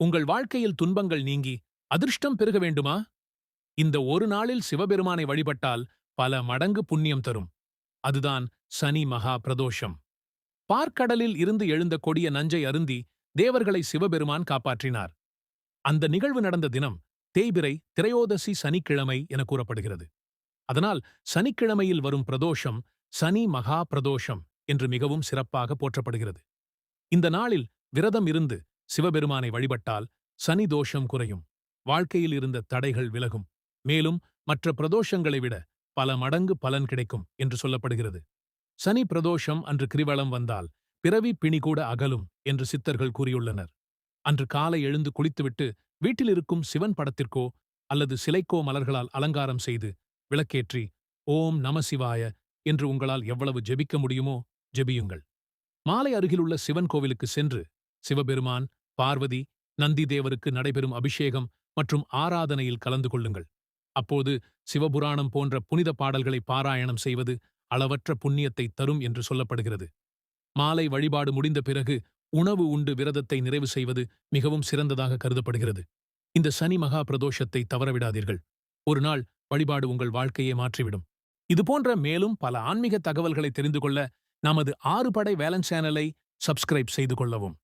உங்கள் வாழ்க்கையில் துன்பங்கள் நீங்கி அதிர்ஷ்டம் பெருக வேண்டுமா? இந்த ஒரு நாளில் சிவபெருமானை வழிபட்டால் பல மடங்கு புண்ணியம் தரும். அதுதான் சனி மகா பிரதோஷம். பார்க்கடலில் இருந்து எழுந்த கொடிய நஞ்சை அருந்தி தேவர்களை சிவபெருமான் காப்பாற்றினார். அந்த நிகழ்வு நடந்த தினம் தேய்பிறை திரையோதசி சனிக்கிழமை என கூறப்படுகிறது. அதனால் சனிக்கிழமையில் வரும் பிரதோஷம் சனி மகா பிரதோஷம் என்று மிகவும் சிறப்பாக போற்றப்படுகிறது. இந்த நாளில் விரதம் இருந்து சிவபெருமானை வழிபட்டால் சனி தோஷம் குறையும், வாழ்க்கையில் இருந்த தடைகள் விலகும், மேலும் மற்ற பிரதோஷங்களை விட பல மடங்கு பலன் கிடைக்கும் என்று சொல்லப்படுகிறது. சனி பிரதோஷம் அன்று கிரிவலம் வந்தால் பிறவி பிணிகூட அகலும் என்று சித்தர்கள் கூறியுள்ளனர். அன்று காலை எழுந்து குளித்துவிட்டு வீட்டில் இருக்கும் சிவன் படத்திற்கோ அல்லது சிலைக்கோ மலர்களால் அலங்காரம் செய்து விளக்கேற்றி ஓம் நம சிவாய என்று உங்களால் எவ்வளவு ஜெபிக்க முடியுமோ ஜெபியுங்கள். மாலை அருகிலுள்ள சிவன் கோவிலுக்கு சென்று சிவபெருமான், பார்வதி, நந்தி தேவருக்கு நடைபெறும் அபிஷேகம் மற்றும் ஆராதனையில் கலந்து கொள்ளுங்கள். அப்போது சிவபுராணம் போன்ற புனித பாடல்களை பாராயணம் செய்வது அளவற்ற புண்ணியத்தை தரும் என்று சொல்லப்படுகிறது. மாலை வழிபாடு முடிந்த பிறகு உணவு உண்டு விரதத்தை நிறைவு செய்வது மிகவும் சிறந்ததாக கருதப்படுகிறது. இந்த சனி மகா பிரதோஷத்தை தவறவிடாதீர்கள். ஒரு நாள் வழிபாடு உங்கள் வாழ்க்கையை மாற்றிவிடும். இதுபோன்ற மேலும் பல ஆன்மீக தகவல்களை தெரிந்து கொள்ள நமது 6 படை வேலன் சேனலை சப்ஸ்கிரைப் செய்து கொள்ளவும்.